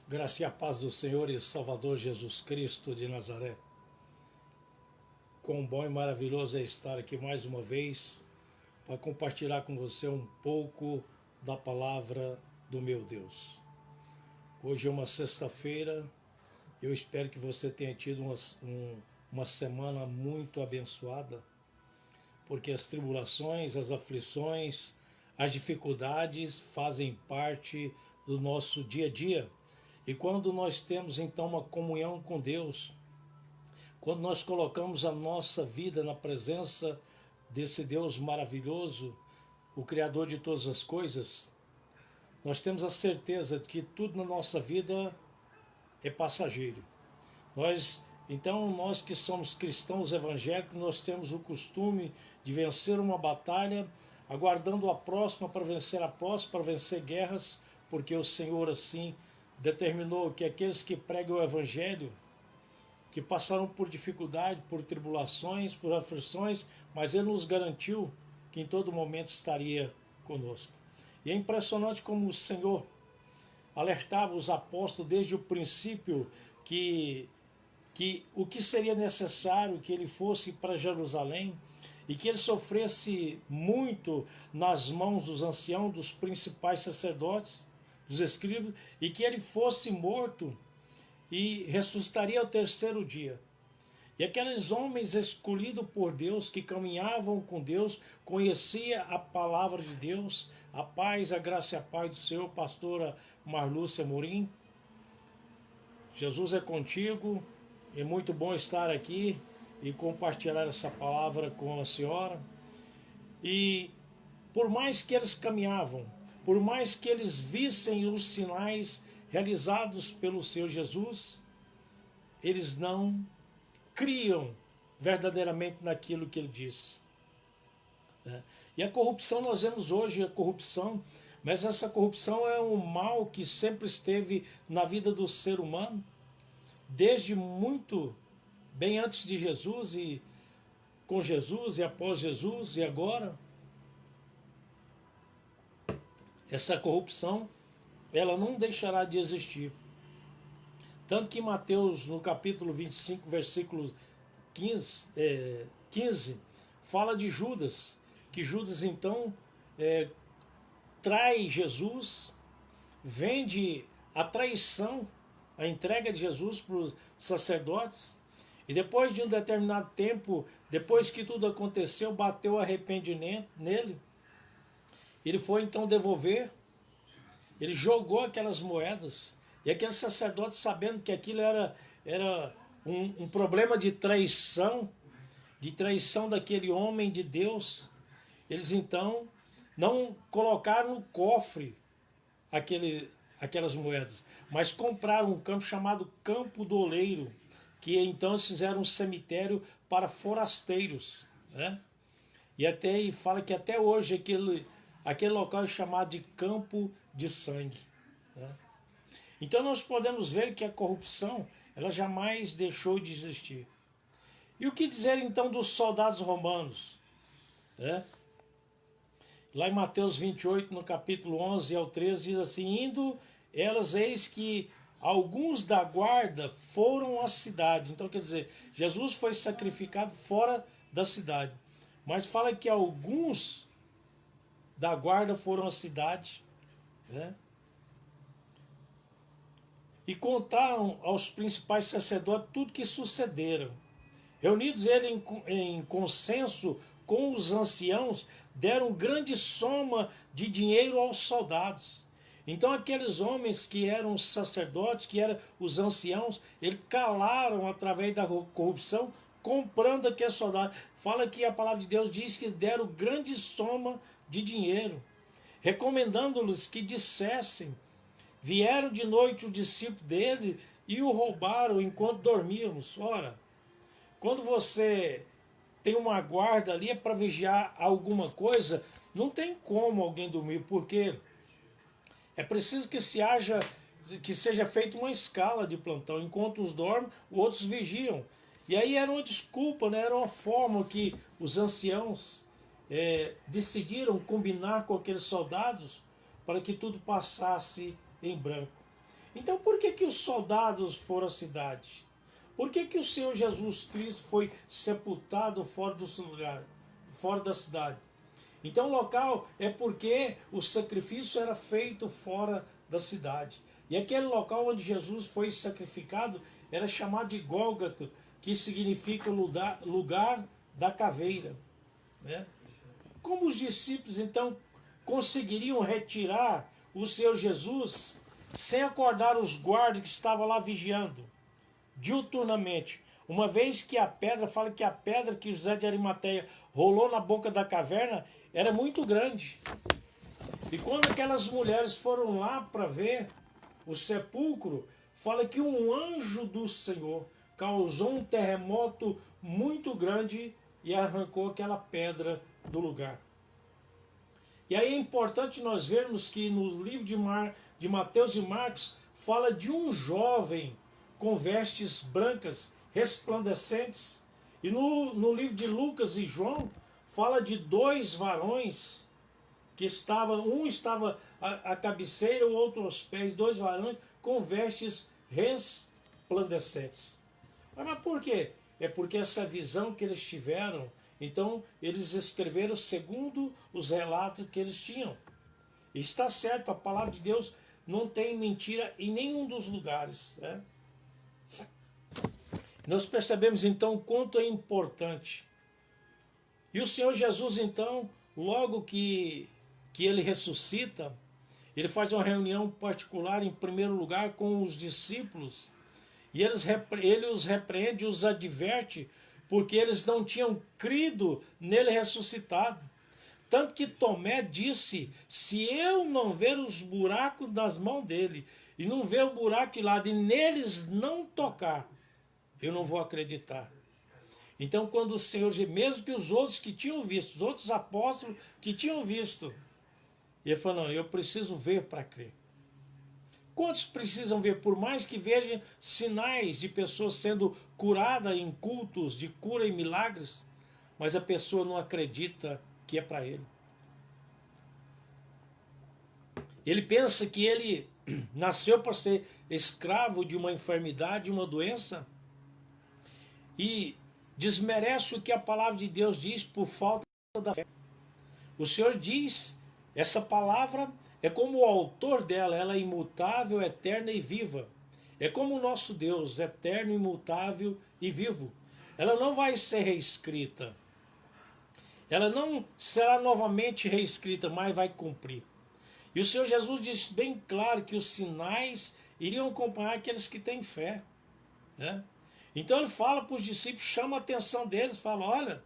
Graça e a paz do Senhor e Salvador Jesus Cristo de Nazaré. Quão bom e maravilhoso é estar aqui mais uma vez para compartilhar com você um pouco da palavra do meu Deus. Hoje é uma sexta-feira, eu espero que você tenha tido uma semana muito abençoada, porque as tribulações, as aflições, as dificuldades fazem parte do nosso dia a dia. E quando nós temos então uma comunhão com Deus, quando nós colocamos a nossa vida na presença desse Deus maravilhoso, o Criador de todas as coisas, nós temos a certeza de que tudo na nossa vida é passageiro. Nós que somos cristãos evangélicos, nós temos o costume de vencer uma batalha, aguardando a próxima para vencer a próxima, para vencer guerras, porque o Senhor assim determinou que aqueles que pregam o Evangelho, que passaram por dificuldade, por tribulações, por aflições, mas Ele nos garantiu que em todo momento estaria conosco. E é impressionante como o Senhor alertava os apóstolos desde o princípio que o que seria necessário que Ele fosse para Jerusalém e que Ele sofresse muito nas mãos dos anciãos, dos principais sacerdotes, dos escribas, e que ele fosse morto e ressuscitaria ao terceiro dia. E aqueles homens escolhidos por Deus, que caminhavam com Deus, conhecia a palavra de Deus, a paz, a graça e a paz do Senhor, pastora Marlúcia Morim. Jesus é contigo, é muito bom estar aqui e compartilhar essa palavra com a senhora. E por mais que eles caminhavam, por mais que eles vissem os sinais realizados pelo Senhor Jesus, eles não criam verdadeiramente naquilo que Ele disse. E a corrupção, nós vemos hoje a corrupção, mas essa corrupção é um mal que sempre esteve na vida do ser humano, desde muito bem antes de Jesus e com Jesus e após Jesus e agora. Essa corrupção, ela não deixará de existir. Tanto que Mateus, no capítulo 25, versículo 15, fala de Judas, que Judas então trai Jesus, vende a traição, a entrega de Jesus para os sacerdotes, e depois de um determinado tempo, depois que tudo aconteceu, bateu arrependimento nele. Ele foi então devolver, ele jogou aquelas moedas, e aqueles sacerdotes, sabendo que aquilo era um problema de traição daquele homem de Deus, eles então não colocaram no cofre aquelas moedas, mas compraram um campo chamado Campo do Oleiro, que então eles fizeram um cemitério para forasteiros, né? E fala que até hoje aquele local é chamado de Campo de Sangue, né? Então nós podemos ver que a corrupção, ela jamais deixou de existir. E o que dizer então dos soldados romanos, né? Lá em Mateus 28, no capítulo 11 ao 13, diz assim: indo elas, eis que alguns da guarda foram à cidade. Então quer dizer, Jesus foi sacrificado fora da cidade, mas fala que alguns da guarda foram à cidade, né? E contaram aos principais sacerdotes tudo que sucederam. Reunidos eles em consenso com os anciãos, deram grande soma de dinheiro aos soldados. Então aqueles homens que eram os sacerdotes, que eram os anciãos, eles calaram através da corrupção, comprando aqueles soldados. Fala que a palavra de Deus diz que deram grande soma de dinheiro, recomendando-lhes que dissessem: vieram de noite o discípulo dele e o roubaram enquanto dormíamos. Ora, quando você tem uma guarda ali é para vigiar alguma coisa, não tem como alguém dormir, porque é preciso que seja feita uma escala de plantão. Enquanto uns dormem, outros vigiam. E aí era uma desculpa, né? Era uma forma que os anciãos decidiram combinar com aqueles soldados para que tudo passasse em branco. Então por que os soldados foram à cidade? Por que o Senhor Jesus Cristo foi sepultado fora do lugar, fora da cidade? Então o local é porque o sacrifício era feito fora da cidade. E aquele local onde Jesus foi sacrificado era chamado de Gólgota, que significa lugar da caveira, né? Como os discípulos então conseguiriam retirar o Senhor Jesus sem acordar os guardas que estavam lá vigiando diuturnamente? Uma vez que a pedra, fala que a pedra que José de Arimateia rolou na boca da caverna era muito grande. E quando aquelas mulheres foram lá para ver o sepulcro, fala que um anjo do Senhor causou um terremoto muito grande e arrancou aquela pedra do lugar. E aí é importante nós vermos que no livro de Mateus e Marcos fala de um jovem com vestes brancas, resplandecentes. E no livro de Lucas e João fala de dois varões que um estava à cabeceira, o outro aos pés, dois varões com vestes resplandecentes. Mas por quê? É porque essa visão que eles tiveram, então eles escreveram segundo os relatos que eles tinham. E está certo, a palavra de Deus não tem mentira em nenhum dos lugares, né? Nós percebemos então o quanto é importante. E o Senhor Jesus então, logo que ele ressuscita, ele faz uma reunião particular em primeiro lugar com os discípulos, e ele os repreende, os adverte, porque eles não tinham crido nele ressuscitado. Tanto que Tomé disse, se eu não ver os buracos nas mãos dele, e não ver o buraco de lado, e neles não tocar, eu não vou acreditar. Então quando o Senhor, mesmo que os outros que tinham visto, os outros apóstolos que tinham visto, ele falou, não, eu preciso ver para crer. Quantos precisam ver, por mais que vejam sinais de pessoas sendo curadas em cultos de cura e milagres, mas a pessoa não acredita que é para ele. Ele pensa que ele nasceu para ser escravo de uma enfermidade, uma doença, e desmerece o que a palavra de Deus diz por falta da fé. O Senhor diz, essa palavra é como o autor dela, ela é imutável, eterna e viva. É como o nosso Deus, eterno, imutável e vivo. Ela não vai ser reescrita. Ela não será novamente reescrita, mas vai cumprir. E o Senhor Jesus disse bem claro que os sinais iriam acompanhar aqueles que têm fé, né? Então ele fala para os discípulos, chama a atenção deles, fala, olha,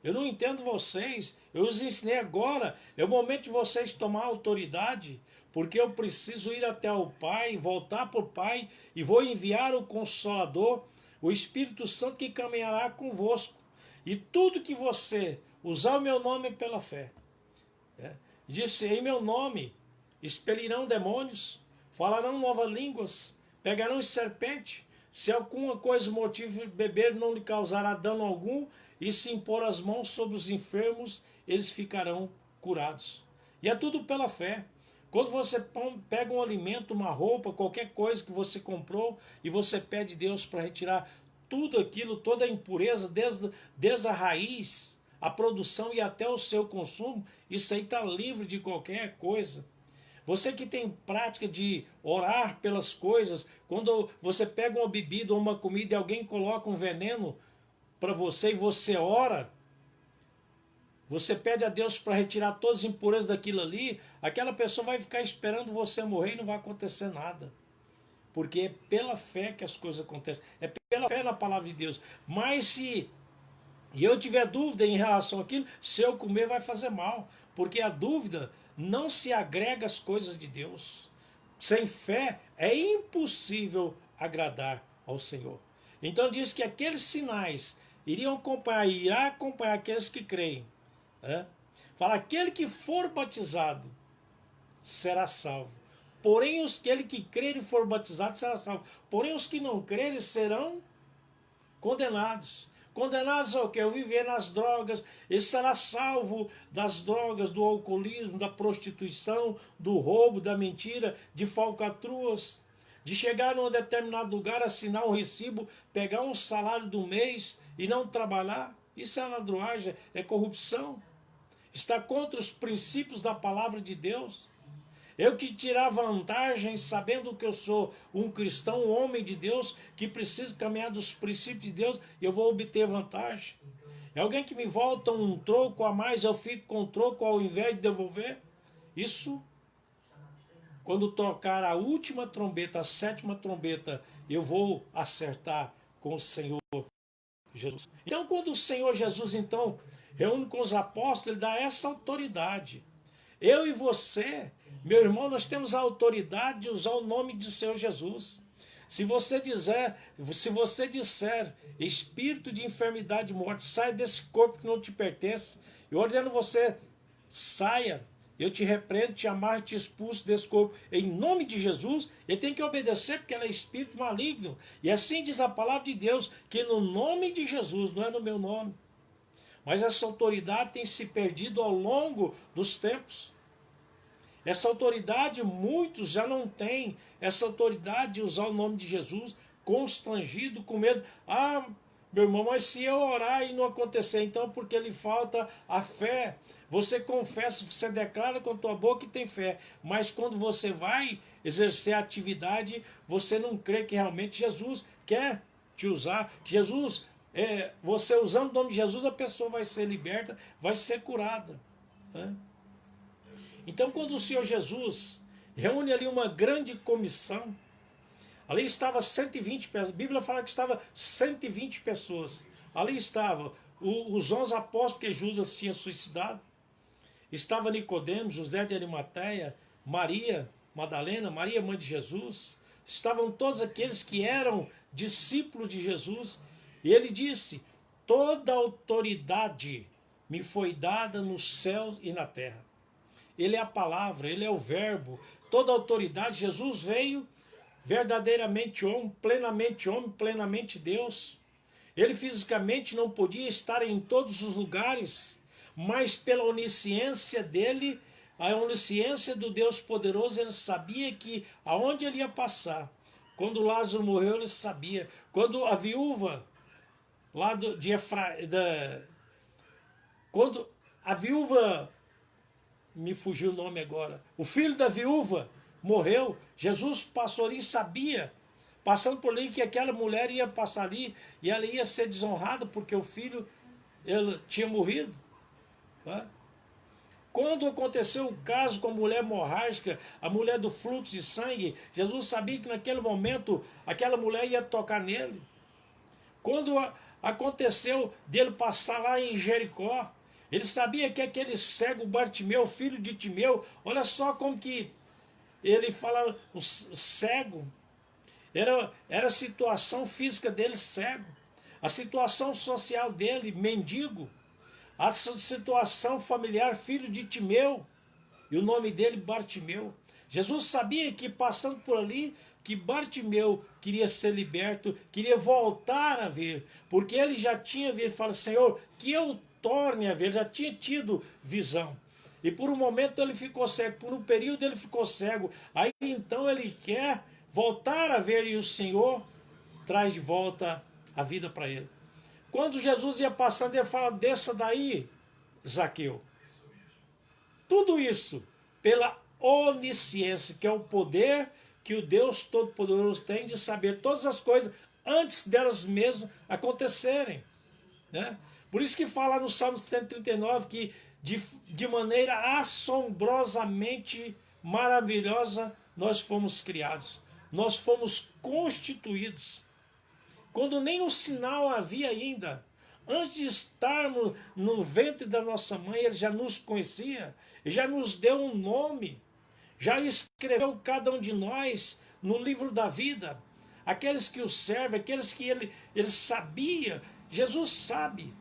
eu não entendo vocês, eu os ensinei agora, é o momento de vocês tomar autoridade, porque eu preciso ir até o Pai, voltar para o Pai, e vou enviar o Consolador, o Espírito Santo que caminhará convosco. E tudo que você usar o meu nome pela fé. Disse, em meu nome expelirão demônios, falarão novas línguas, pegarão serpente, se alguma coisa motivo de beber não lhe causará dano algum, e se impor as mãos sobre os enfermos, eles ficarão curados. E é tudo pela fé. Quando você pega um alimento, uma roupa, qualquer coisa que você comprou, e você pede a Deus para retirar tudo aquilo, toda a impureza, desde a raiz, a produção e até o seu consumo, isso aí está livre de qualquer coisa. Você que tem prática de orar pelas coisas, quando você pega uma bebida ou uma comida e alguém coloca um veneno para você e você ora, você pede a Deus para retirar todas as impurezas daquilo ali, aquela pessoa vai ficar esperando você morrer e não vai acontecer nada. Porque é pela fé que as coisas acontecem, é pela fé na palavra de Deus. Mas se eu tiver dúvida em relação àquilo, se eu comer vai fazer mal, porque a dúvida não se agrega às coisas de Deus. Sem fé é impossível agradar ao Senhor. Então diz que aqueles sinais irá acompanhar aqueles que creem. Fala, aquele que for batizado será salvo. Porém, aquele que crer e for batizado será salvo. Porém, os que não crerem serão condenados. Condenados ao quê? Ao viver nas drogas. Ele será salvo das drogas, do alcoolismo, da prostituição, do roubo, da mentira, de falcatruas. de chegar num determinado lugar, assinar um recibo, pegar um salário do mês e não trabalhar. Isso é ladruagem, é corrupção. Está contra os princípios da palavra de Deus. Eu que tirar vantagem sabendo que eu sou um cristão, um homem de Deus, que preciso caminhar dos princípios de Deus, eu vou obter vantagem. É alguém que me volta um troco a mais, eu fico com troco ao invés de devolver. Isso, quando tocar a última trombeta, a sétima trombeta, eu vou acertar com o Senhor Jesus. Então, quando o Senhor Jesus, então, reúne com os apóstolos, ele dá essa autoridade. Eu e você, meu irmão, nós temos a autoridade de usar o nome do Senhor Jesus. Se você disser, espírito de enfermidade e morte, sai desse corpo que não te pertence, eu ordeno você, saia, eu te repreendo, te amarro, te expulso desse corpo, em nome de Jesus. Ele tem que obedecer, porque ela é espírito maligno, e assim diz a palavra de Deus, que no nome de Jesus, não é no meu nome, mas essa autoridade tem se perdido ao longo dos tempos. Essa autoridade, muitos já não têm essa autoridade de usar o nome de Jesus, constrangido, com medo. Ah, meu irmão, mas se eu orar e não acontecer, então porque lhe falta a fé. Você confessa, você declara com a tua boca que tem fé, mas quando você vai exercer a atividade, você não crê que realmente Jesus quer te usar. Jesus, você usando o nome de Jesus, a pessoa vai ser liberta, vai ser curada, né? Então, quando o Senhor Jesus reúne ali uma grande comissão, ali estava 120 pessoas, a Bíblia fala que estava 120 pessoas. Ali estavam os 11 apóstolos, porque Judas tinha suicidado, estava Nicodemos, José de Arimateia, Maria Madalena, Maria mãe de Jesus, estavam todos aqueles que eram discípulos de Jesus, e ele disse, toda autoridade me foi dada nos céus e na terra. Ele é a palavra, ele é o verbo, toda a autoridade. Jesus veio verdadeiramente homem, plenamente Deus. Ele fisicamente não podia estar em todos os lugares, mas pela onisciência dele, a onisciência do Deus poderoso, ele sabia que aonde ele ia passar. Quando Lázaro morreu, ele sabia. Quando a viúva lá quando a viúva, me fugiu o nome agora, o filho da viúva morreu, Jesus passou ali e sabia, passando por ali, que aquela mulher ia passar ali e ela ia ser desonrada porque o filho ele tinha morrido, tá? Quando aconteceu o caso com a mulher hemorrágica, a mulher do fluxo de sangue, Jesus sabia que naquele momento aquela mulher ia tocar nele. Quando aconteceu dele passar lá em Jericó, ele sabia que aquele cego Bartimeu, filho de Timeu, olha só como que ele fala, o cego, era a situação física dele cego, a situação social dele mendigo, a situação familiar filho de Timeu, e o nome dele Bartimeu. Jesus sabia que passando por ali, que Bartimeu queria ser liberto, queria voltar a ver, porque ele já tinha visto, fala, Senhor, que eu torne a ver, ele já tinha tido visão. E por um momento ele ficou cego, por um período ele ficou cego. Aí então ele quer voltar a ver e o Senhor traz de volta a vida para ele. Quando Jesus ia passando, ele fala, desça daí, Zaqueu. Tudo isso pela onisciência, que é o poder que o Deus Todo-Poderoso tem de saber todas as coisas antes delas mesmas acontecerem, né? Por isso que fala no Salmo 139 que de maneira assombrosamente maravilhosa nós fomos criados, nós fomos constituídos, quando nem um sinal havia ainda. Antes de estarmos no ventre da nossa mãe, ele já nos conhecia, ele já nos deu um nome, já escreveu cada um de nós no livro da vida. Aqueles que o servem, aqueles que ele sabia, Jesus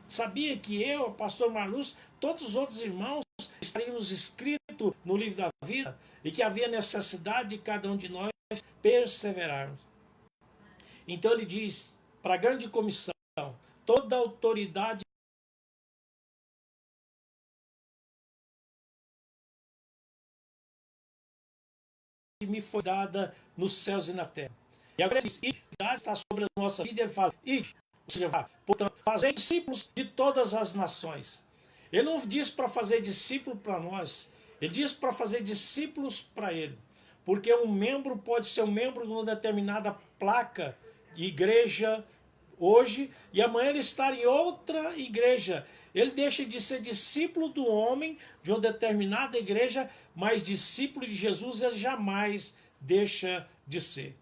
sabia que eu, o pastor Marluz, todos os outros irmãos estaríamos escritos no livro da vida e que havia necessidade de cada um de nós perseverarmos. Então ele diz, para a grande comissão, toda a autoridade me foi dada nos céus e na terra. E agora ele diz, a está sobre a nossa vida, ele fala, portanto, fazer discípulos de todas as nações. Ele não diz para fazer discípulo para nós, ele diz para fazer discípulos para ele. Porque um membro pode ser um membro de uma determinada placa de igreja hoje, e amanhã ele estar em outra igreja. Ele deixa de ser discípulo do homem de uma determinada igreja, mas discípulo de Jesus ele jamais deixa de ser.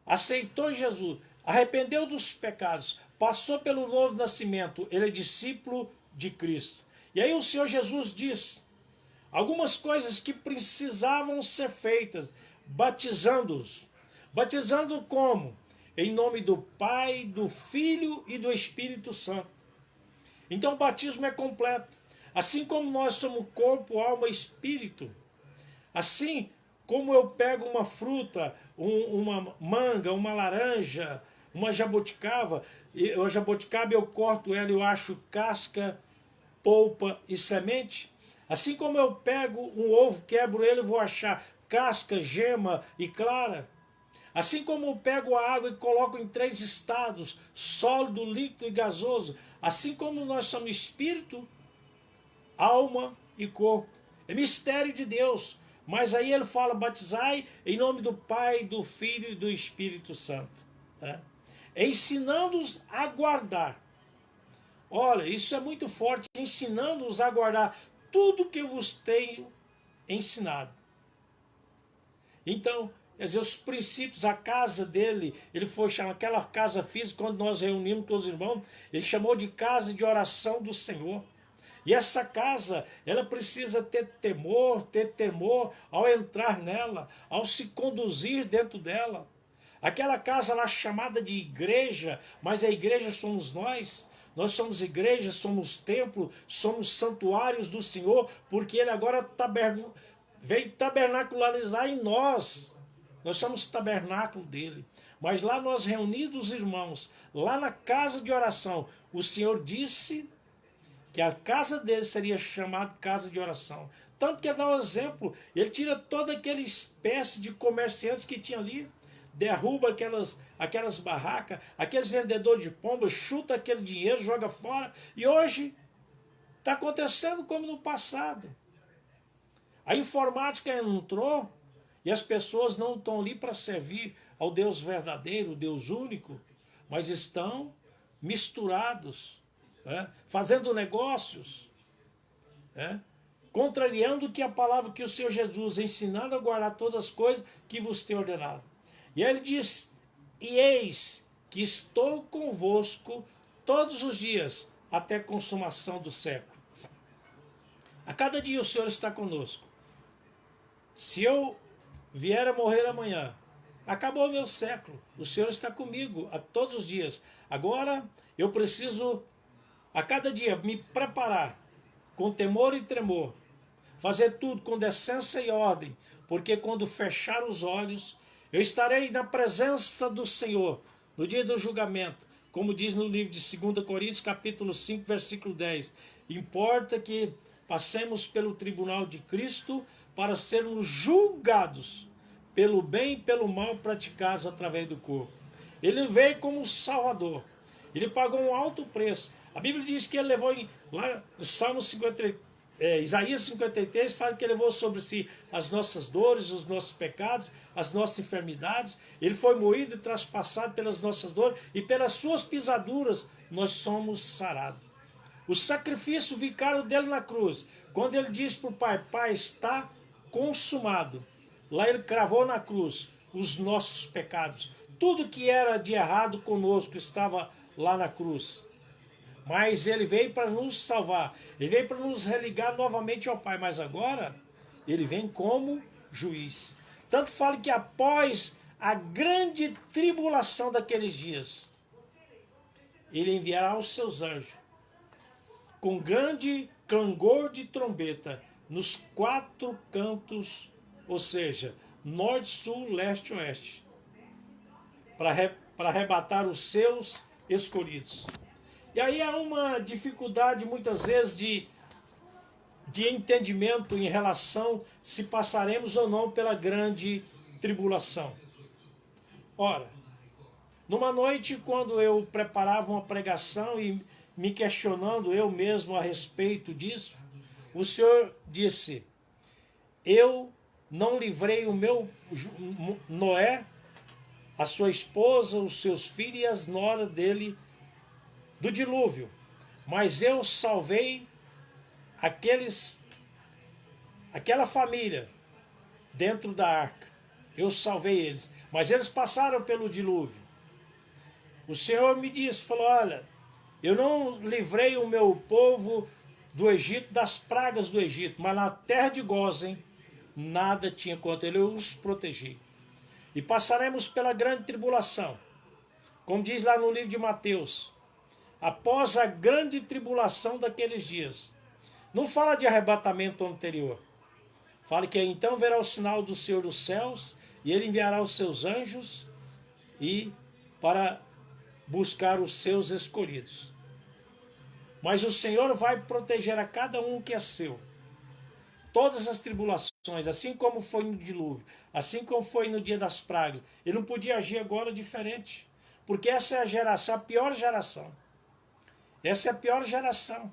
Aceitou Jesus, arrependeu dos pecados, passou pelo novo nascimento, ele é discípulo de Cristo. E aí o Senhor Jesus diz algumas coisas que precisavam ser feitas, batizando-os. Batizando como? Em nome do Pai, do Filho e do Espírito Santo. Então o batismo é completo. Assim como nós somos corpo, alma e espírito, assim como eu pego uma fruta, uma manga, uma laranja, uma jabuticaba, eu corto ela e eu acho casca, polpa e semente. Assim como eu pego um ovo, quebro ele, vou achar casca, gema e clara. Assim como eu pego a água e coloco em 3 estados, sólido, líquido e gasoso. Assim como nós somos espírito, alma e corpo. É mistério de Deus. Mas aí ele fala, batizai em nome do Pai, do Filho e do Espírito Santo. Ensinando-os a guardar. Olha, isso é muito forte. Ensinando-os a guardar tudo que eu vos tenho ensinado. Então, quer dizer, os princípios, a casa dele, ele foi chamar aquela casa física, quando nós reunimos todos os irmãos, ele chamou de casa de oração do Senhor. E essa casa, ela precisa ter temor ao entrar nela, ao se conduzir dentro dela. Aquela casa lá chamada de igreja, mas a igreja somos nós. Nós somos igreja, somos templo, somos santuários do Senhor, porque ele agora veio tabernacularizar em nós. Nós somos tabernáculo dele. Mas lá nós reunidos, irmãos, lá na casa de oração, o Senhor disse que a casa dele seria chamada casa de oração. Tanto que ele dá um exemplo, ele tira toda aquela espécie de comerciantes que tinha ali, derruba aquelas barracas, aqueles vendedores de pomba, chuta aquele dinheiro, joga fora. E hoje está acontecendo como no passado. A informática entrou e as pessoas não estão ali para servir ao Deus verdadeiro, Deus único, mas estão misturados, fazendo negócios, contrariando que a palavra que o Senhor Jesus, ensinando a guardar todas as coisas que vos tem ordenado. E ele diz, e eis que estou convosco todos os dias, até a consumação do século. A cada dia o Senhor está conosco. Se eu vier a morrer amanhã, acabou o meu século. O Senhor está comigo a todos os dias. Agora eu preciso, a cada dia, me preparar com temor e tremor, fazer tudo com decência e ordem, porque quando fechar os olhos, eu estarei na presença do Senhor, no dia do julgamento, como diz no livro de 2 Coríntios, capítulo 5, versículo 10. Importa que passemos pelo tribunal de Cristo para sermos julgados pelo bem e pelo mal praticados através do corpo. Ele veio como Salvador. Ele pagou um alto preço. A Bíblia diz que ele levou, lá no Salmo 53, Isaías 53, fala que ele levou sobre si as nossas dores, os nossos pecados, as nossas enfermidades. Ele foi moído e traspassado pelas nossas dores, e pelas suas pisaduras nós somos sarados. O sacrifício vicário dele na cruz, quando ele disse para o Pai, Pai, está consumado. Lá ele cravou na cruz os nossos pecados. Tudo que era de errado conosco estava lá na cruz. Mas ele veio para nos salvar. Ele veio para nos religar novamente ao Pai. Mas agora, ele vem como juiz. Tanto fala que após a grande tribulação daqueles dias, ele enviará os seus anjos com grande clangor de trombeta nos 4 cantos, ou seja, norte, sul, leste e oeste, para arrebatar os seus escolhidos. E aí há uma dificuldade muitas vezes de entendimento em relação se passaremos ou não pela grande tribulação. Ora, numa noite, quando eu preparava uma pregação e me questionando eu mesmo a respeito disso, o Senhor disse: eu não livrei o meu Noé, a sua esposa, os seus filhos e as noras dele do dilúvio, mas eu salvei aquela família dentro da arca. Eu salvei eles, mas eles passaram pelo dilúvio. O Senhor me disse, falou: olha, eu não livrei o meu povo do Egito, das pragas do Egito, mas na terra de Gósen nada tinha contra ele, eu os protegi. E passaremos pela grande tribulação, como diz lá no livro de Mateus, após a grande tribulação daqueles dias. Não fala de arrebatamento anterior. Fala que então verá o sinal do Senhor dos céus, e ele enviará os seus anjos e para buscar os seus escolhidos. Mas o Senhor vai proteger a cada um que é seu. Todas as tribulações, assim como foi no dilúvio, assim como foi no dia das pragas. Ele não podia agir agora diferente, porque essa é a geração, a pior geração. Essa é a pior geração.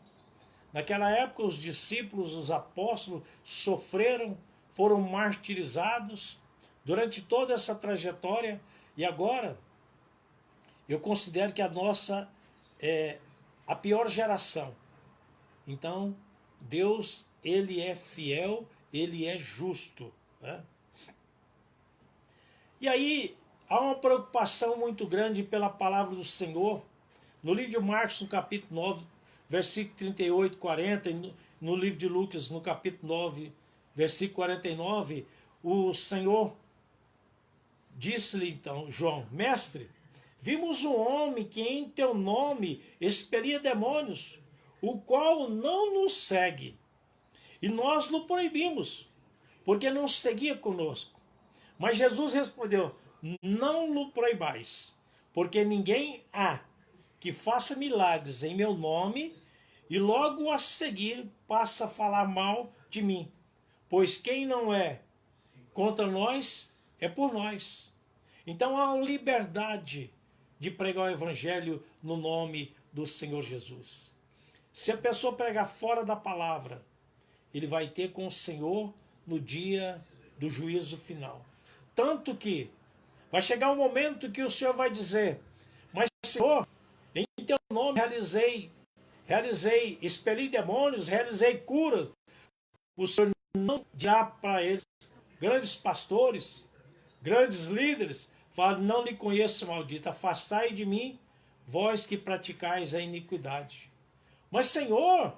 Naquela época, os discípulos, os apóstolos, sofreram, foram martirizados durante toda essa trajetória. E agora, eu considero que a nossa é a pior geração. Então, Deus, ele é fiel, ele é justo, né? E aí, há uma preocupação muito grande pela palavra do Senhor. No livro de Marcos, no capítulo 9, versículo 38, 40, e no livro de Lucas, no capítulo 9, versículo 49, o Senhor disse-lhe então, João: mestre, vimos um homem que em teu nome expelia demônios, o qual não nos segue. E nós o proibimos, porque não seguia conosco. Mas Jesus respondeu: não o proibais, porque ninguém há que faça milagres em meu nome e logo a seguir passa a falar mal de mim. Pois quem não é contra nós é por nós. Então há uma liberdade de pregar o evangelho no nome do Senhor Jesus. Se a pessoa pregar fora da palavra, ele vai ter com o Senhor no dia do juízo final. Tanto que vai chegar um momento que o Senhor vai dizer: mas Senhor, em teu nome realizei, expeli demônios, realizei curas. O Senhor não dirá para eles, grandes pastores, grandes líderes, fala: não lhe conheço, maldito, afastai de mim, vós que praticais a iniquidade. Mas Senhor,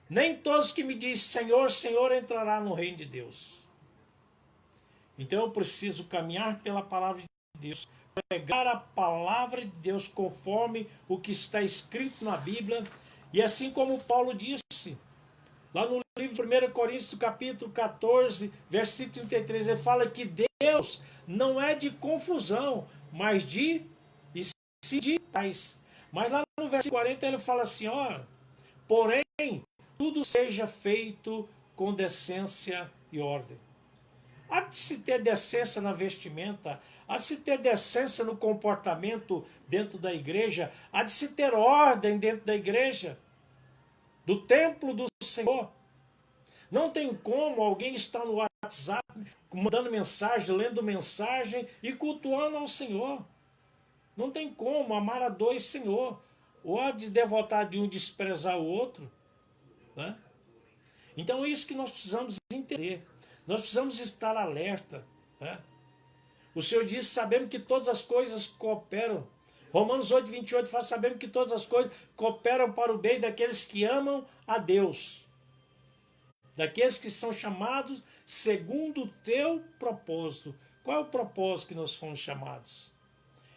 nem todos que me dizem Senhor, Senhor entrará no reino de Deus. Então eu preciso caminhar pela palavra de Deus, pregar a palavra de Deus conforme o que está escrito na Bíblia. E assim como Paulo disse, lá no livro de 1 Coríntios, capítulo 14, versículo 33, ele fala que Deus não é de confusão, mas de paz. Mas lá no versículo 40 ele fala assim, ó, porém, tudo seja feito com decência e ordem. Há de se ter decência na vestimenta, há de se ter decência no comportamento dentro da igreja, há de se ter ordem dentro da igreja, do templo do Senhor. Não tem como alguém estar no WhatsApp, mandando mensagem, lendo mensagem e cultuando ao Senhor. Não tem como amar a dois Senhor, ou há de devotar de um desprezar o outro, né? Então é isso que nós precisamos entender. Nós precisamos estar alerta, né? O Senhor diz, sabemos que todas as coisas cooperam. Romanos 8, 28 fala, sabemos que todas as coisas cooperam para o bem daqueles que amam a Deus. Daqueles que são chamados segundo o teu propósito. Qual é o propósito que nós fomos chamados?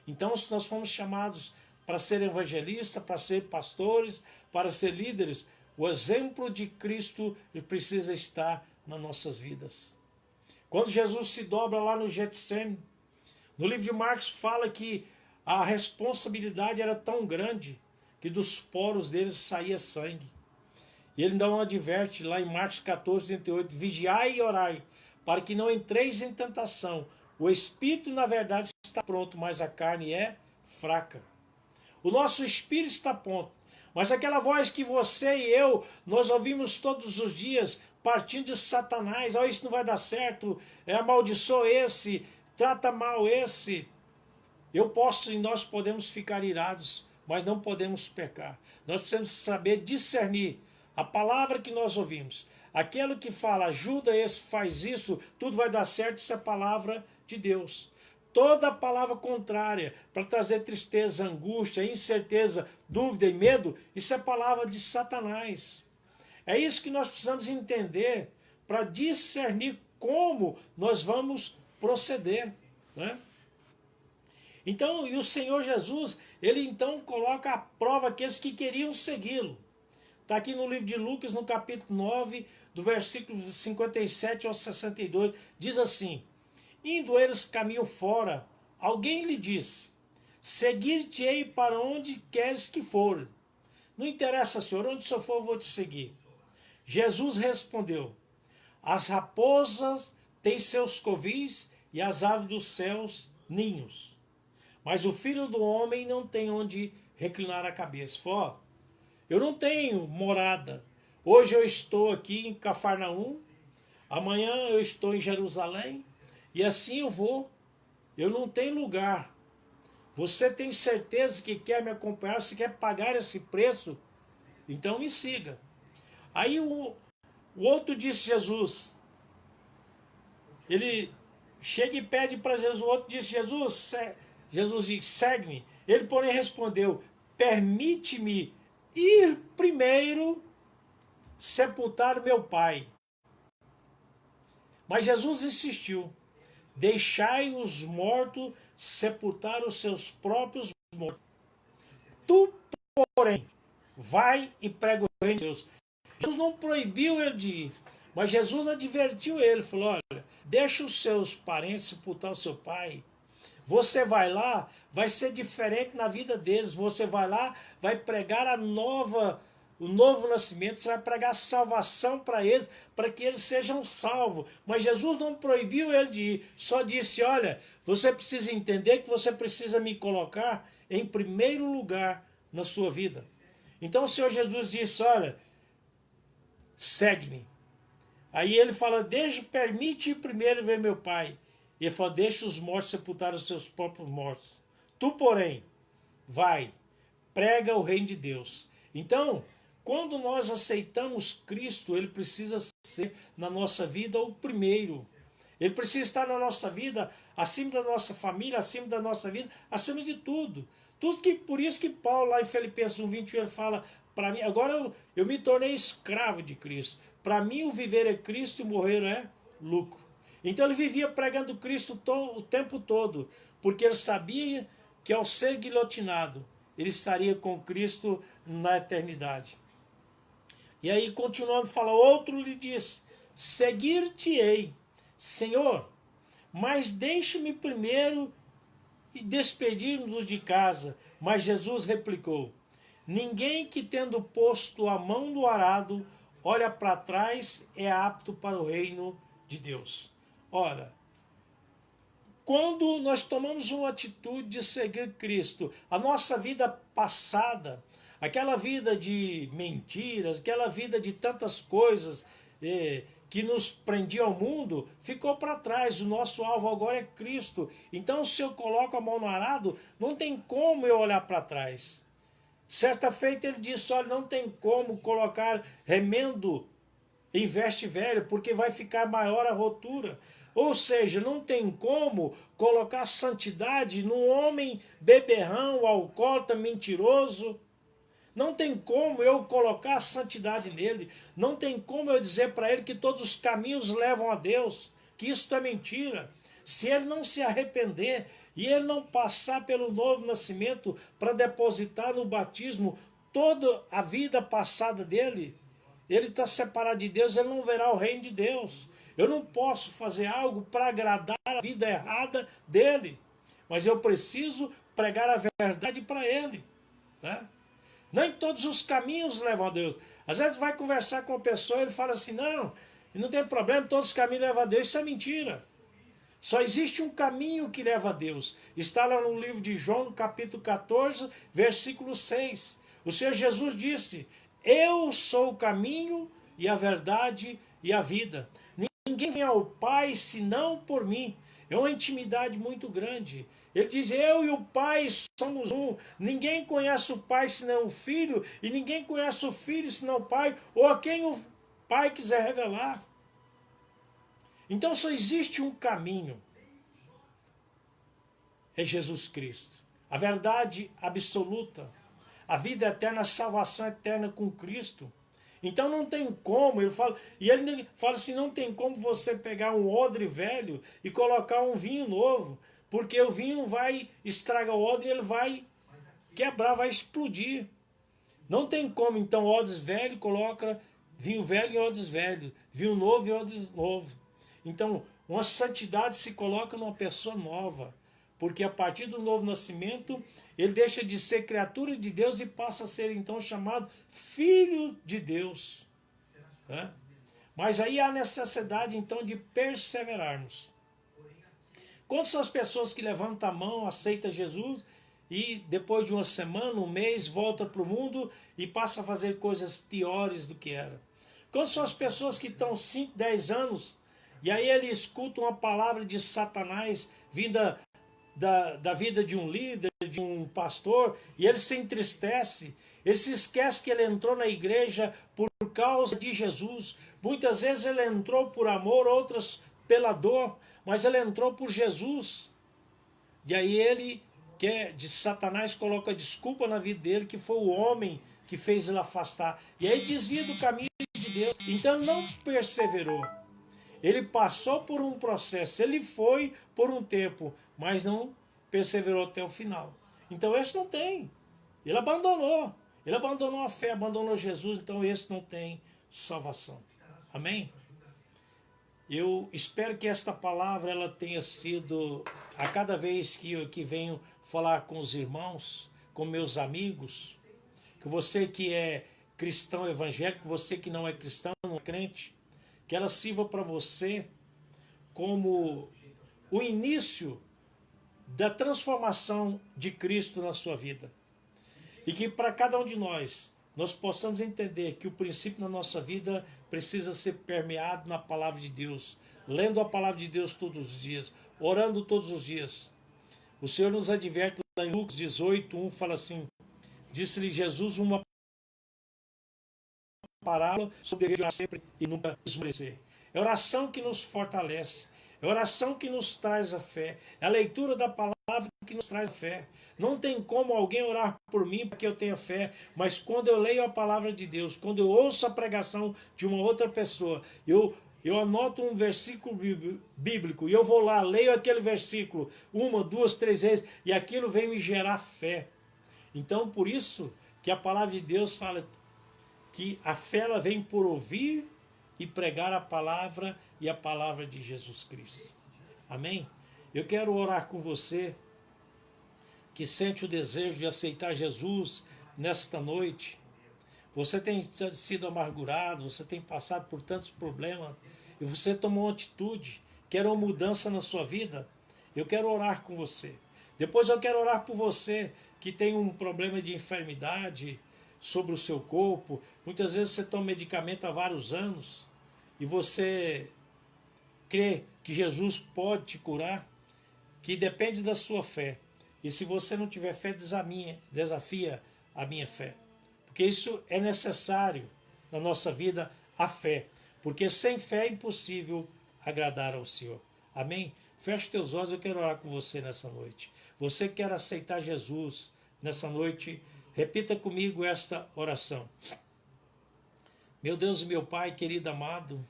Então, se nós fomos chamados para ser evangelistas, para ser pastores, para ser líderes, o exemplo de Cristo precisa estar nas nossas vidas. Quando Jesus se dobra lá no Getsemane, no livro de Marcos fala que a responsabilidade era tão grande que dos poros deles saía sangue. E ele não adverte lá em Marcos 14, 38, vigiai e orai, para que não entreis em tentação. O espírito, na verdade, está pronto, mas a carne é fraca. O nosso espírito está pronto, mas aquela voz que você e eu, nós ouvimos todos os dias, partindo de Satanás: oh, isso não vai dar certo, amaldiçoa esse, trata mal esse. Eu posso e nós podemos ficar irados, mas não podemos pecar. Nós precisamos saber discernir a palavra que nós ouvimos. Aquilo que fala, ajuda esse, faz isso, tudo vai dar certo, isso é a palavra de Deus. Toda palavra contrária, para trazer tristeza, angústia, incerteza, dúvida e medo, isso é palavra de Satanás. É isso que nós precisamos entender para discernir como nós vamos proceder, né? Então, e o Senhor Jesus, ele então coloca à prova aqueles que queriam segui-lo. Está aqui no livro de Lucas, no capítulo 9, do versículo 57 ao 62, diz assim: indo eles caminho fora, alguém lhe disse: seguir-te-ei para onde queres que for. Não interessa, Senhor, onde o Senhor for, eu vou te seguir. Jesus respondeu: as raposas têm seus covis e as aves dos céus ninhos, mas o Filho do Homem não tem onde reclinar a cabeça. Ó, eu não tenho morada. Hoje eu estou aqui em Cafarnaum, amanhã eu estou em Jerusalém, e assim eu vou. Eu não tenho lugar. Você tem certeza que quer me acompanhar, se quer pagar esse preço? Então me siga. Aí o outro disse Jesus, ele chega e pede para Jesus, o outro disse: Jesus diz: segue-me. Ele, porém, respondeu: permite-me ir primeiro sepultar meu pai. Mas Jesus insistiu: deixai os mortos sepultar os seus próprios mortos. Tu, porém, vai e prega o reino de Deus. Jesus não proibiu ele de ir, mas Jesus advertiu ele, falou: olha, deixa os seus parentes sepultar o seu pai. Você vai lá, vai ser diferente na vida deles. Você vai lá, vai pregar o novo nascimento, você vai pregar salvação para eles, para que eles sejam salvos. Mas Jesus não proibiu ele de ir, só disse: olha, você precisa entender que você precisa me colocar em primeiro lugar na sua vida. Então o Senhor Jesus disse: olha, segue-me. Aí ele fala: permite ir primeiro ver meu pai. E ele fala: deixa os mortos sepultar os seus próprios mortos. Tu, porém, vai, prega o reino de Deus. Então, quando nós aceitamos Cristo, ele precisa ser na nossa vida o primeiro. Ele precisa estar na nossa vida, acima da nossa família, acima da nossa vida, acima de tudo. Por isso que Paulo, lá em Filipenses 1:21, ele fala: para mim, agora eu me tornei escravo de Cristo. Para mim, o viver é Cristo e o morrer é lucro. Então ele vivia pregando Cristo o tempo todo, porque ele sabia que ao ser guilhotinado, ele estaria com Cristo na eternidade. E aí, continuando, fala: outro lhe diz: seguir-te-ei, Senhor, mas deixe-me primeiro e despedir-nos de casa. Mas Jesus replicou: ninguém que, tendo posto a mão no arado, olha para trás, é apto para o reino de Deus. Ora, quando nós tomamos uma atitude de seguir Cristo, a nossa vida passada, aquela vida de mentiras, aquela vida de tantas coisas que nos prendia ao mundo, ficou para trás. O nosso alvo agora é Cristo. Então, se eu coloco a mão no arado, não tem como eu olhar para trás. Certa feita ele disse: olha, não tem como colocar remendo em veste velha, porque vai ficar maior a rotura. Ou seja, não tem como colocar santidade num homem beberrão, alcoólatra, mentiroso. Não tem como eu colocar a santidade nele. Não tem como eu dizer para ele que todos os caminhos levam a Deus, que isso é mentira. Se ele não se arrepender e ele não passar pelo novo nascimento para depositar no batismo toda a vida passada dele, ele está separado de Deus, ele não verá o reino de Deus. Eu não posso fazer algo para agradar a vida errada dele, mas eu preciso pregar a verdade para ele, né? Nem todos os caminhos levam a Deus. Às vezes vai conversar com uma pessoa e ele fala assim: não, E não tem problema, todos os caminhos levam a Deus. Isso é mentira. Só existe um caminho que leva a Deus. Está lá no livro de João, no capítulo 14, versículo 6. O Senhor Jesus disse: eu sou o caminho e a verdade e a vida. Ninguém vem ao Pai senão por mim. É uma intimidade muito grande. Ele diz: eu e o Pai somos um. Ninguém conhece o Pai senão o Filho, e ninguém conhece o Filho senão o Pai, ou a quem o Pai quiser revelar. Então só existe um caminho. É Jesus Cristo. A verdade absoluta. A vida eterna, a salvação eterna com Cristo. Então não tem como, ele fala assim, não tem como você pegar um odre velho e colocar um vinho novo, porque o vinho vai estragar o odre e ele vai quebrar, vai explodir. Não tem como, então, odres velho coloca vinho velho em odres velho, vinho novo em odres novo. Então, uma santidade se coloca numa pessoa nova, porque a partir do novo nascimento, ele deixa de ser criatura de Deus e passa a ser então chamado filho de Deus. Mas aí há necessidade então de perseverarmos. Quantas são as pessoas que levantam a mão, aceitam Jesus e depois de uma semana, um mês, volta para o mundo e passa a fazer coisas piores do que era? Quantas são as pessoas que estão 5, 10 anos e aí ele escuta uma palavra de Satanás vinda da vida de um líder, de um pastor, e ele se entristece, ele se esquece que ele entrou na igreja por causa de Jesus. Muitas vezes ele entrou por amor, outras pela dor, mas ele entrou por Jesus. E aí ele, de Satanás, coloca desculpa na vida dele, que foi o homem que fez ele afastar. E aí desvia do caminho de Deus. Então não perseverou. Ele passou por um processo, ele foi por um tempo, mas não perseverou até o final. Então esse não tem. Ele abandonou a fé, abandonou Jesus, então esse não tem salvação. Amém? Eu espero que esta palavra ela tenha sido, a cada vez que venho falar com os irmãos, com meus amigos, que você que é cristão evangélico, você que não é cristão, não é crente, que ela sirva para você como o início da transformação de Cristo na sua vida. E que para cada um de nós possamos entender que o princípio na nossa vida precisa ser permeado na palavra de Deus, lendo a palavra de Deus todos os dias, orando todos os dias. O Senhor nos adverte lá em Lucas 18:1, fala assim: disse-lhe Jesus uma parábola sobre o dever de orar sempre e nunca esmorecer. É a oração que nos fortalece, é a oração que nos traz a fé, é a leitura da palavra que nos traz a fé. Não tem como alguém orar por mim para que eu tenha fé, mas quando eu leio a palavra de Deus, quando eu ouço a pregação de uma outra pessoa, eu anoto um versículo bíblico e eu vou lá, leio aquele versículo 1, 2, 3 vezes e aquilo vem me gerar fé. Então, por isso que a palavra de Deus fala que a fé ela vem por ouvir e pregar a palavra e a palavra de Jesus Cristo. Amém? Eu quero orar com você que sente o desejo de aceitar Jesus nesta noite. Você tem sido amargurado, você tem passado por tantos problemas e você tomou uma atitude, quer uma mudança na sua vida. Eu quero orar com você. Depois eu quero orar por você que tem um problema de enfermidade sobre o seu corpo. Muitas vezes você toma medicamento há vários anos e você crê que Jesus pode te curar, que depende da sua fé. E se você não tiver fé, desafia a minha fé. Porque isso é necessário na nossa vida, a fé. Porque sem fé é impossível agradar ao Senhor. Amém? Feche teus olhos, eu quero orar com você nessa noite. Você quer aceitar Jesus nessa noite? Repita comigo esta oração. Meu Deus e meu Pai, querido amado,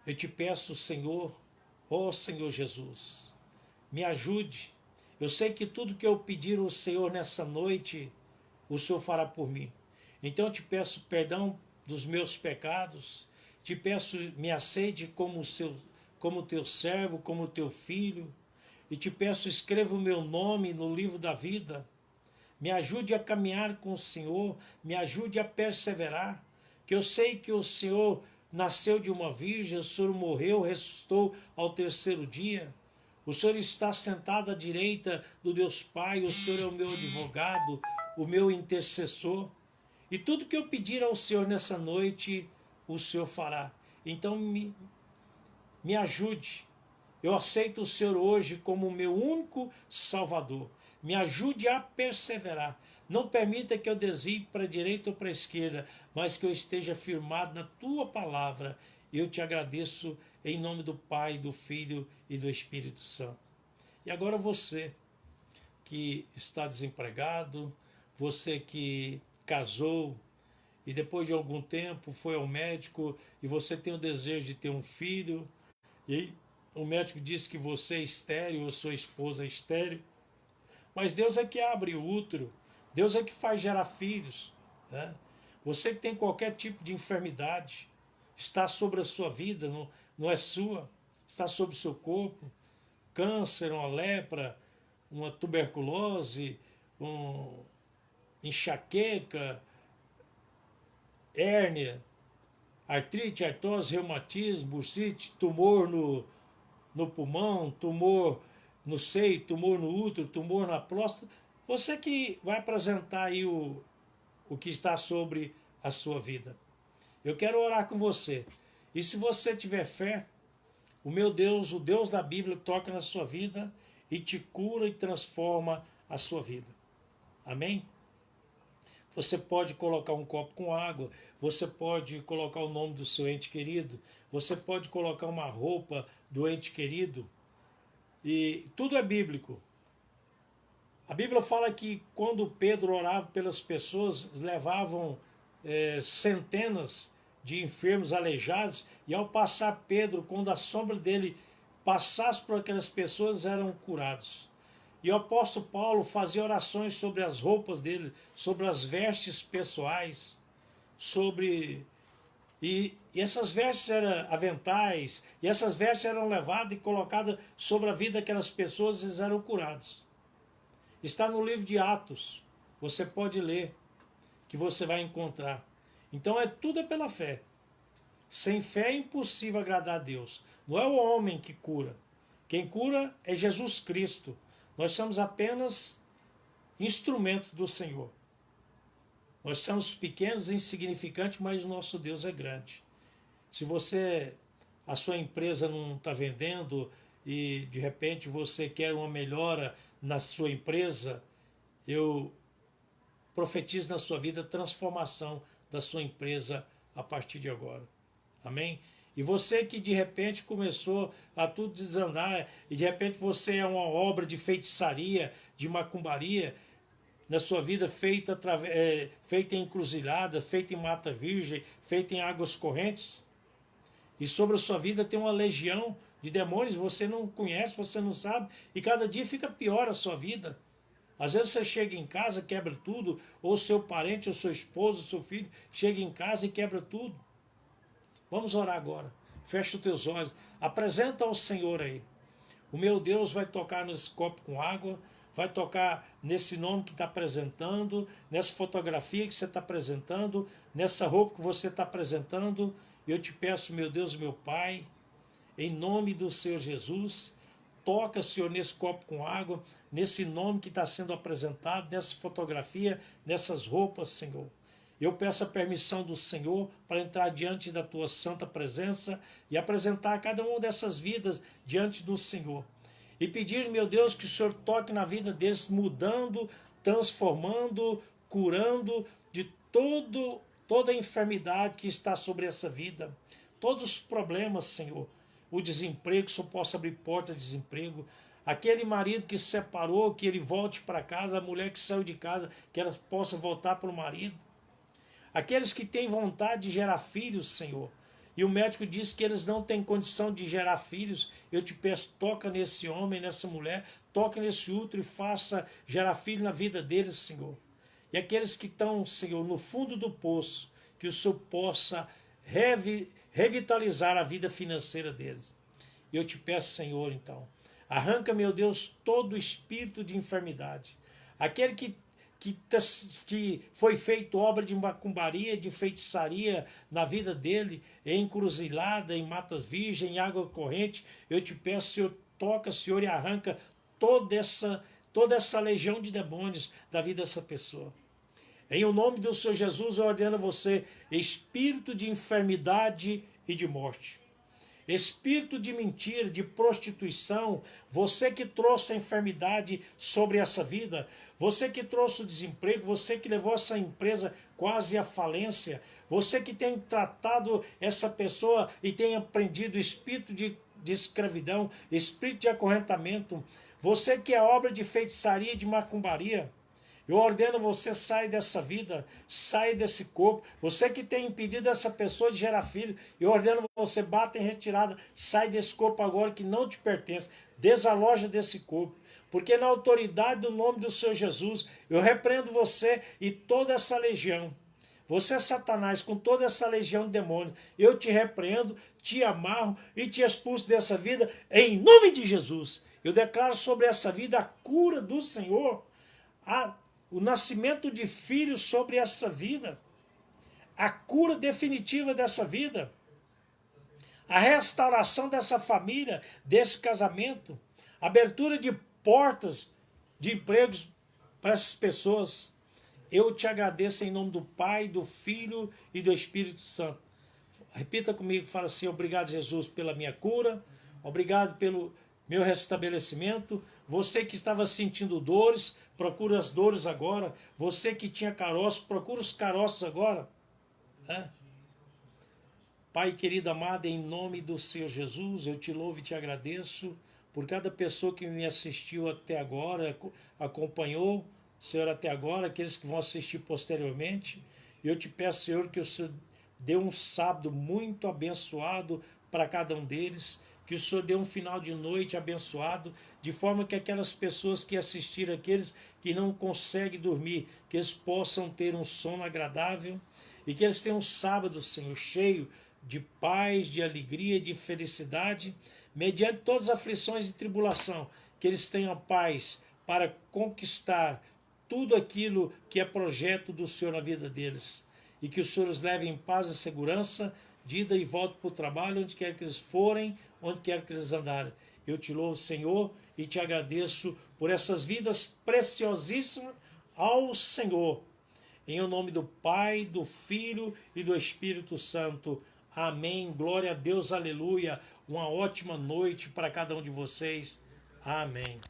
eu te peço, Senhor, ó Senhor Jesus, me ajude. Eu sei que tudo que eu pedir ao Senhor nessa noite, o Senhor fará por mim. Então eu te peço perdão dos meus pecados, te peço, me aceite como teu servo, como teu filho, e te peço, escreva o meu nome no livro da vida. Me ajude a caminhar com o Senhor, me ajude a perseverar, que eu sei que o Senhor nasceu de uma virgem, o Senhor morreu, ressuscitou ao terceiro dia. O Senhor está sentado à direita do Deus Pai, o Senhor é o meu advogado, o meu intercessor. E tudo que eu pedir ao Senhor nessa noite, o Senhor fará. Então me ajude. Eu aceito o Senhor hoje como o meu único Salvador. Me ajude a perseverar. Não permita que eu desvie para a direita ou para a esquerda, mas que eu esteja firmado na tua palavra. Eu te agradeço em nome do Pai, do Filho e do Espírito Santo. E agora você que está desempregado, você que casou e depois de algum tempo foi ao médico e você tem o desejo de ter um filho, e o médico diz que você é estéril ou sua esposa é estéril, mas Deus é que abre o útero, Deus é que faz gerar filhos, né? Você que tem qualquer tipo de enfermidade, está sobre a sua vida, não é sua, está sobre o seu corpo, câncer, uma lepra, uma tuberculose, enxaqueca, hérnia, artrite, artrose, reumatismo, bursite, tumor no pulmão, tumor no seio, tumor no útero, tumor na próstata, você que vai apresentar aí o que está sobre a sua vida. Eu quero orar com você. E se você tiver fé, o meu Deus, o Deus da Bíblia, toca na sua vida e te cura e transforma a sua vida. Amém? Você pode colocar um copo com água, você pode colocar o nome do seu ente querido, você pode colocar uma roupa do ente querido, e tudo é bíblico. A Bíblia fala que quando Pedro orava pelas pessoas, levavam centenas de enfermos aleijados, e ao passar Pedro, quando a sombra dele passasse por aquelas pessoas, eram curados. E o apóstolo Paulo fazia orações sobre as roupas dele, sobre as vestes pessoais, sobre... E essas vestes eram aventais, e essas vestes eram levadas e colocadas sobre a vida daquelas pessoas e eles eram curados. Está no livro de Atos, você pode ler, que você vai encontrar. Então tudo é pela fé. Sem fé é impossível agradar a Deus. Não é o homem que cura. Quem cura é Jesus Cristo. Nós somos apenas instrumentos do Senhor. Nós somos pequenos e insignificantes, mas o nosso Deus é grande. Se a sua empresa não está vendendo e de repente você quer uma melhora na sua empresa, eu profetizo na sua vida a transformação da sua empresa a partir de agora. Amém? E você que de repente começou a tudo desandar, e de repente você é uma obra de feitiçaria, de macumbaria, na sua vida feita em encruzilhada, feita em mata virgem, feita em águas correntes, e sobre a sua vida tem uma legião de demônios, você não conhece, você não sabe, e cada dia fica pior a sua vida. Às vezes você chega em casa, quebra tudo, ou seu parente, ou seu esposo, ou seu filho, chega em casa e quebra tudo. Vamos orar agora. Fecha os teus olhos. Apresenta ao Senhor aí. O meu Deus vai tocar nesse copo com água, vai tocar nesse nome que está apresentando, nessa fotografia que você está apresentando, nessa roupa que você está apresentando. Eu te peço, meu Deus, meu Pai, em nome do Senhor Jesus, toca, Senhor, nesse copo com água, nesse nome que está sendo apresentado, nessa fotografia, nessas roupas, Senhor. Eu peço a permissão do Senhor para entrar diante da tua santa presença e apresentar cada uma dessas vidas diante do Senhor. E pedir, meu Deus, que o Senhor toque na vida deles, mudando, transformando, curando de toda a enfermidade que está sobre essa vida. Todos os problemas, Senhor. O desemprego, que o Senhor possa abrir porta de desemprego. Aquele marido que se separou, que ele volte para casa. A mulher que saiu de casa, que ela possa voltar para o marido. Aqueles que têm vontade de gerar filhos, Senhor, e o médico diz que eles não têm condição de gerar filhos, eu te peço, toca nesse homem, nessa mulher, toca nesse útero e faça gerar filho na vida deles, Senhor. E aqueles que estão, Senhor, no fundo do poço, que o Senhor possa revitalizar a vida financeira deles. Eu te peço, Senhor, então, arranca, meu Deus, todo o espírito de enfermidade. Aquele que que foi feito obra de macumbaria, de feitiçaria na vida dele, em encruzilhada, em matas virgem, em água corrente, eu te peço, Senhor, toca, Senhor, e arranca toda essa legião de demônios da vida dessa pessoa. Em o nome do Senhor Jesus, eu ordeno a você, espírito de enfermidade e de morte. Espírito de mentira, de prostituição, você que trouxe a enfermidade sobre essa vida, você que trouxe o desemprego, você que levou essa empresa quase à falência, você que tem tratado essa pessoa e tem aprendido o espírito de escravidão, espírito de acorrentamento, você que é obra de feitiçaria e de macumbaria, eu ordeno você sair dessa vida, sair desse corpo. Você que tem impedido essa pessoa de gerar filho, eu ordeno você bata em retirada, sai desse corpo agora que não te pertence. Desaloja desse corpo. Porque na autoridade do nome do Senhor Jesus, eu repreendo você e toda essa legião. Você, Satanás, com toda essa legião de demônios, eu te repreendo, te amarro e te expulso dessa vida em nome de Jesus. Eu declaro sobre essa vida a cura do Senhor, o nascimento de filhos sobre essa vida, a cura definitiva dessa vida, a restauração dessa família, desse casamento, abertura de portas de empregos para essas pessoas. Eu te agradeço em nome do Pai, do Filho e do Espírito Santo. Repita comigo, fala assim: obrigado, Jesus, pela minha cura, obrigado pelo meu restabelecimento. Você que estava sentindo dores, procura as dores agora. Você que tinha caroços, procura os caroços agora. Pai querido, amado, em nome do Senhor Jesus, eu te louvo e te agradeço por cada pessoa que me assistiu até agora, acompanhou, Senhor, até agora, aqueles que vão assistir posteriormente. Eu te peço, Senhor, que o Senhor dê um sábado muito abençoado para cada um deles, que o Senhor dê um final de noite abençoado, de forma que aquelas pessoas que assistiram, aqueles que não conseguem dormir, que eles possam ter um sono agradável e que eles tenham um sábado, Senhor, cheio de paz, de alegria, de felicidade, mediante todas as aflições e tribulação, que eles tenham paz para conquistar tudo aquilo que é projeto do Senhor na vida deles, e que o Senhor os leve em paz e segurança, de ida e volta para o trabalho, onde quer que eles forem, onde quer que eles andarem. Eu te louvo, Senhor, e te agradeço por essas vidas preciosíssimas ao Senhor. Em o nome do Pai, do Filho e do Espírito Santo. Amém. Glória a Deus, aleluia. Uma ótima noite para cada um de vocês. Amém.